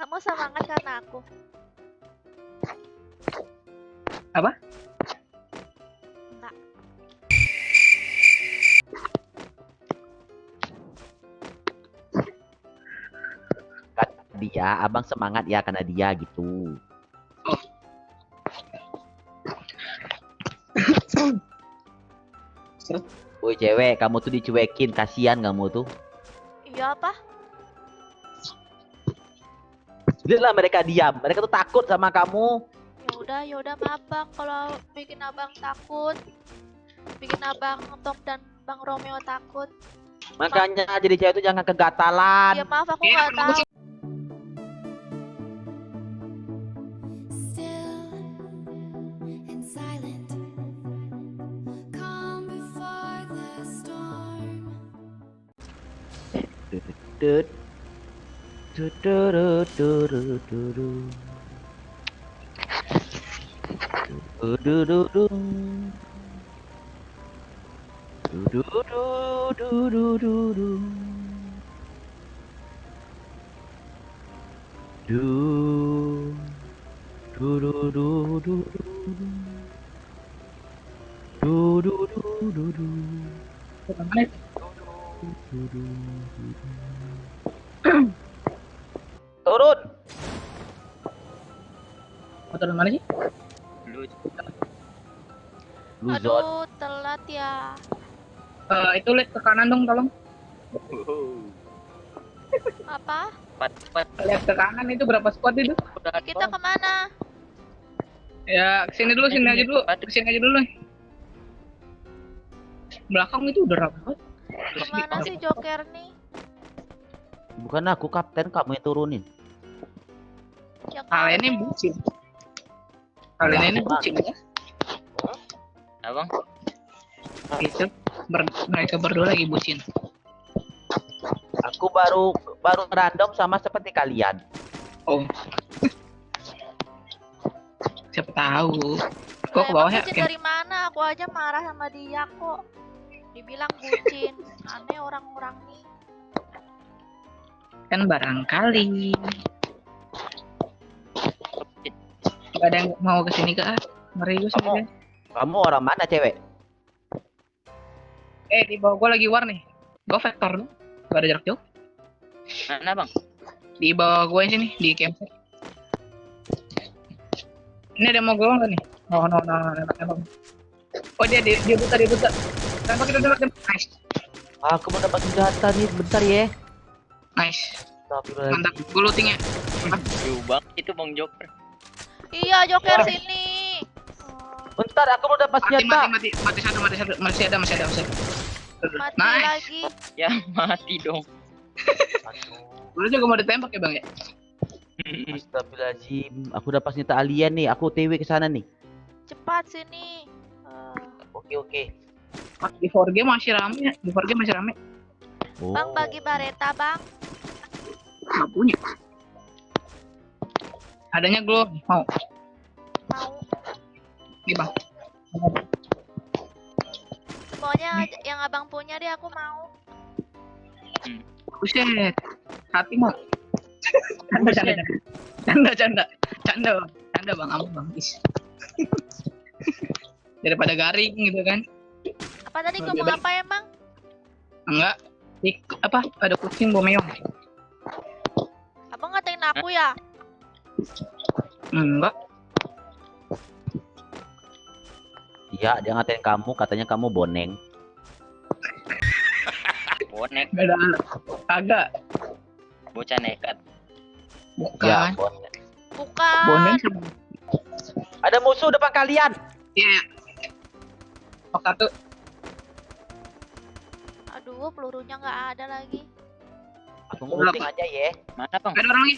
Kamu semangat karena aku. Apa? Enggak. Kata dia, abang semangat ya karena dia gitu. Woi cewek, kamu tuh dicuekin, kasihan kamu tuh. Iya apa? Lihatlah mereka diam, mereka tuh takut sama kamu. Ya udah maaf bang kalau bikin abang takut, bikin abang Tom dan bang Romeo takut. Makanya jadi cewek tuh jangan kegatalan. Ya maaf aku nggak tahu. Still and silent, calm before the storm. Dut, dut, dut, dut, dut, dut, dut. Du, du, du, du. Du, du, du, du, du, du. Du, du, du, du, du, du. Du, du, du, du, du. Du, du, du, du. Turun. Motor mana sih? Lu zon. Aduh telat ya. Itu lihat ke kanan dong tolong. Apa? Lihat ke kanan itu berapa squad itu? Kita kemana? Ya sini dulu, sini aja dulu. Sini aja dulu. Belakang itu udah rapat. Kemana sih Joker nih? Bukan aku kapten, kamu yang turunin. Ya Kalian ini kamu. bucin. Kalian ini bucin ya. Abang, Itu mereka berdua lagi bucin. Aku baru random sama seperti kalian. Oh. Siapa tahu. Kok ke bawah ya? Bucin dari mana? Aku aja marah sama dia kok. Dibilang bucin. Aneh orang-orang nih. Kan barangkali. Gak ada yang mau kesini ke ngeri gue sendiri. Kamu orang mana cewek? Di bawah gue lagi war nih. Gue vektor dong. Gak ada jarak jauh. mana bang? Di bawah gue sini di camp. Ini ada yang mau gue nggak nih? No. Oh dia buta. Tembak kita tembak. Nice. Aku mau dapat senjata nih, bentar ya. Nice. Mantap. Astagfirullahaladzim. Gue looting ya. Bang, itu bang Joker. Iya Joker Oh. sini. Bentar, aku mau dapat senjata. Mati satu. Masih ada. Mati Nice. lagi. Ya mati dong. Lu juga mau ditembak ya bang ya? Astagfirullahaladzim. Aku dapat senjata alien nih. Aku TW ke sana nih. Cepat sini. Oke. Di 4G masih rame. Oh. Bang bagi bareta bang. Nggak punya. Adanya glow. Mau. Mau. Nih bang. Semuanya yang abang punya deh aku mau. Buset. Hati mau. Canda bang. Ampun bang. Is. Daripada garing gitu kan. Apa tadi Lebih ngomong baik. apa emang? Enggak. Ada kucing bawa meong. Abang ngatain aku ya? Enggak. Iya, dia ngatain kamu. Katanya kamu boneng. Bonek, Enggak ada. Agak. bocah nekat. Ya, Bukan. boneng. Bukan. Boneng sama. Ada musuh depan kalian. Iya. Oh, satu. Aduh pelurunya nggak ada lagi. Aku ngeluting aja ya. Mana bang? Ada orang lagi.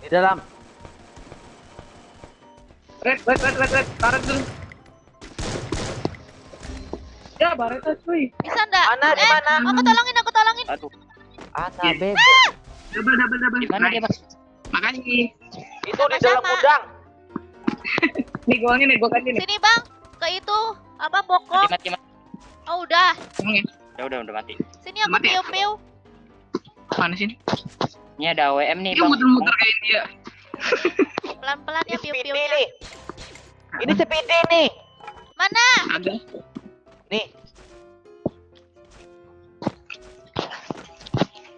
Di dalam. Red. Tarik dulu. Ya, bareta cuy. Bisa nggak? Mana? Di mana? Aku tolongin. Aduh, Ana beb. Double. di mana dia bang? Makasih. Itu di dalam Sama-sama. gudang. Nih golnya nih, gua kasih nih. Sini bang. Ke itu apa bokok? Mati. Oh udah. Ngomongin. Ya udah mati. Sini aku Mati. piu-piu. Mana sini? Ini ada WM nih Dia bang. muter-muter kayak dia. Pelan-pelan ya Ini speedy piu-piunya. nih. Ini speedy nih. Mana? Ada. Nih.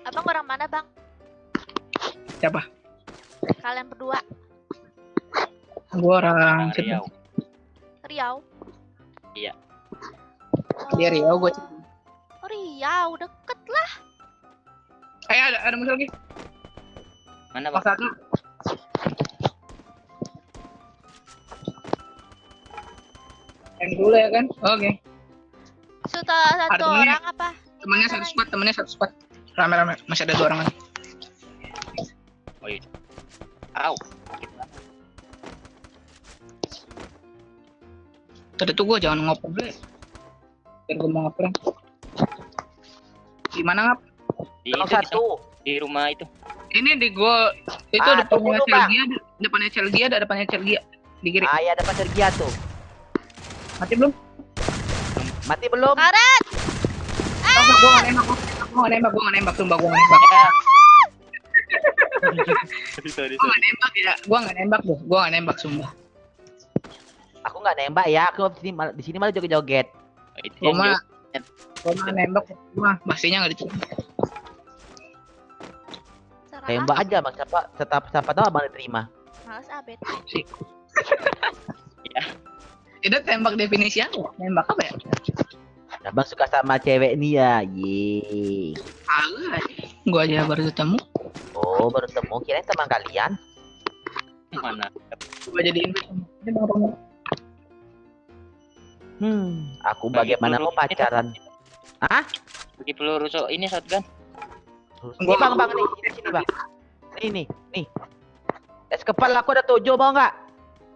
Abang orang mana, Bang? Siapa? Kalian berdua. Gua orang Bang Riau. Riau. Iya. Dia Riau, gua Oh, Riau, deket lah. ada musuh lagi. Mana Pas bang? satu. Yang dulu ya kan? Oke. Satu Ada temennya. orang apa? Temennya satu squad. Rame-rame, masih ada 2 orang lagi. Oh iya. Au. Tadi tuh gua jangan ngoper dulu. Biar gua mau ngoper. Gimana ngap? Di Nomor itu, satu. di rumah itu. Ini di gua itu tunggu depannya dulu, Celgia, depannya Celgia di kiri. Ah, ya dapat Sergia tuh. Mati belum? Mati belum? Karet! Oh, gua nggak nembak, sumpah gua nggak nembak. Sorry. Gua nggak nembak ya, gua nggak nembak sumpah. Aku nggak nembak ya. Aku di sini malah joget-joget. Itu Gua yang mah jauh. gua nggak nembak, mah pastinya nggak diterima. Serah Tembak aja bang. Siapa tahu abang diterima. Males abet. Itu tembak definisi apa? Nembak apa ya? Abang suka sama cewek nih ya. Ye. Agak. Gua aja baru ketemu. Oh baru ketemu. Kirain teman kalian. Mana? Gua jadi invite. Ini Bang Romo. Aku bagaimana mau pacaran? Hah? Bagi peluru ini shotgun. Ini bang nih, sini bang. Nih. Es kepala aku ada 7 mau nggak?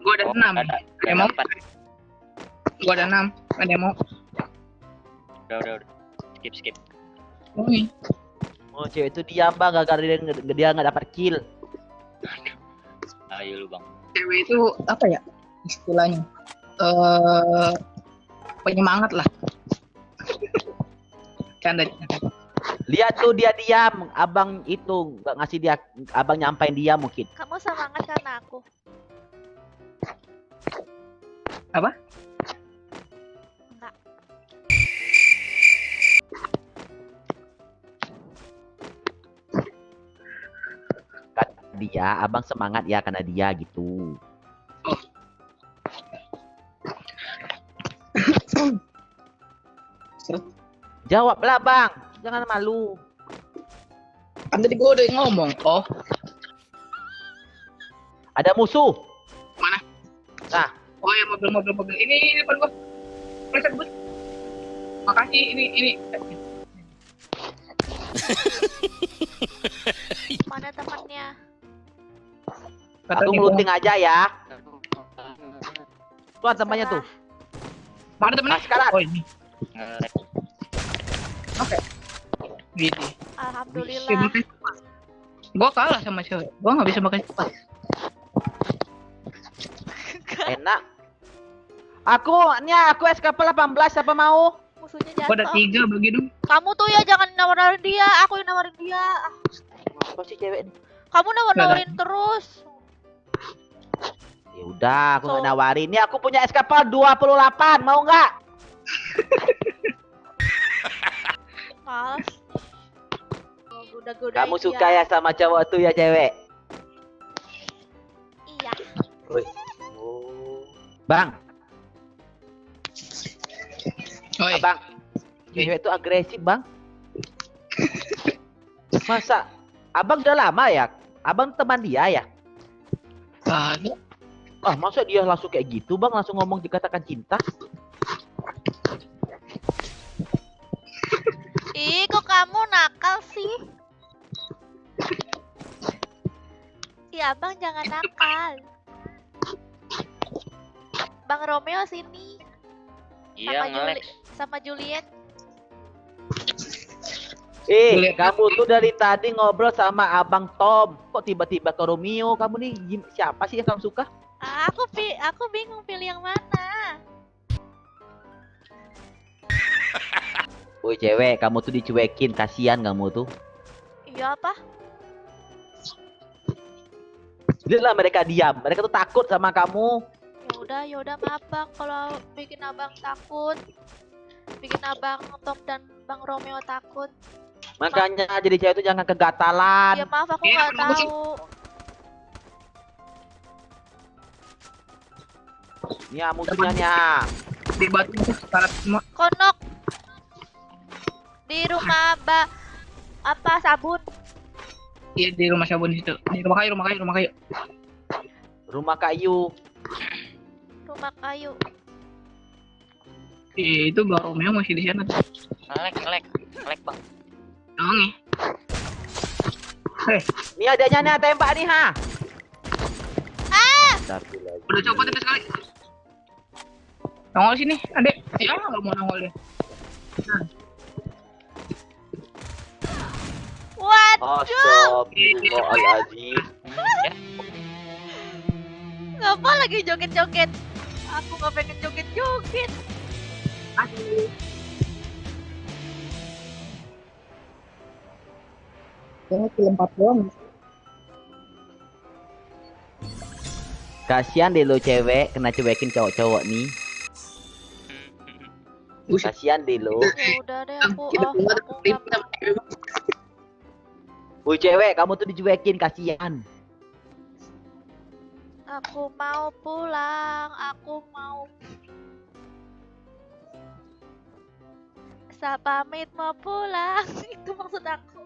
Gua ada 6. Ada Ada mau? 4. Gua ada 6. Ada yang mau? Udah. Skip. Oh, nih. Oh cewek itu diam bang, gara-gara dia nggak dapat kill. Ayo lu bang. Cewek itu apa ya istilahnya? Penyemangat lah. Canda. Lihat tuh dia diam, abang itu nggak ngasih dia, abang nyampain dia mungkin. Kamu semangat karena aku. Apa? Enggak. Kata dia, abang semangat ya karena dia gitu. Jawablah bang, jangan malu. Kan tadi gua udah ngomong. Oh, Ada musuh. mana? Nah, Oh ya mobil. Ini depan gua. Pleset bus. Makasih ini. Mana temannya? Kata aku dia, ngeluting aja ya. Tuh temannya tuh. Mana temennya? Nah, sekarang. Oh ini. Nge-lag. Oke. Gitu. Alhamdulillah. Gua kalah sama cewek. Gua nggak bisa pakai cepat. Enak. Aku SKP 18 siapa mau? Musuhnya Gua ada jatuh. 3 bagi dong. Kamu tuh ya jangan nawarin dia, aku yang nawarin dia. Ah, Apa sih cewek ini? kamu nawarin terus. Ya udah, aku nggak So- nawarin. Ini aku punya SKP 28, mau nggak? Males. Goda-godain Kamu dia. suka ya sama cowok tuh ya cewek? Iya. Bang, Oi. abang, cewek itu agresif bang. Masa, abang udah lama ya? Abang teman dia ya? Ada. Ah, masa dia langsung kayak gitu bang? Langsung ngomong dikatakan cinta? Ih, kok kamu nakal sih? Ya, Bang jangan nakal. Bang Romeo sini Iya nge-lag. sama Juliet. Eh, kamu tuh dari tadi ngobrol sama abang Tom. Kok tiba-tiba ke Romeo? Kamu nih siapa sih yang kamu suka? Ah, aku bingung pilih yang mana. Woi cewek, kamu tuh dicuekin, kasihan kamu tuh. Iya apa? Lihatlah mereka diam. Mereka tuh takut sama kamu. Ya udah maaf bang kalau bikin abang takut, bikin abang Tom dan bang Romeo takut. Makanya jadi cewek itu jangan kegatalan. Ya maaf aku Iya, nggak kenapa sih? tahu. Nih ah, musuhnya nih ah. Di batu itu sekarat semua. Konok di rumah apa sabun. Iya di rumah sabun situ. Di rumah kayu, rumah kayu, rumah kayu. Rumah kayu. Rumah kayu. Itu Bang Romeo masih di sana. Ngelek bang. Oh nih. Nih adanya nih tembak nih ha. Udah copot itu sekali. Nongol sini, adek. Ya nggak mau nongol deh. Waduh, Astagfirullahaladzim. Ya, ngapa lagi joget-joget? Aku nggak pengen joget-joget. Aduh. Kayaknya film 4 doang. Kasihan deh lo cewek kena cuekin cowok-cowok nih. Buset. Kasihan deh lo. Ya udah deh aku Kita keluar aku tim nggak sama Woi cewek, kamu tuh dicuekin kasihan. Aku mau pulang, aku mau pamit mau pulang. Itu maksud aku.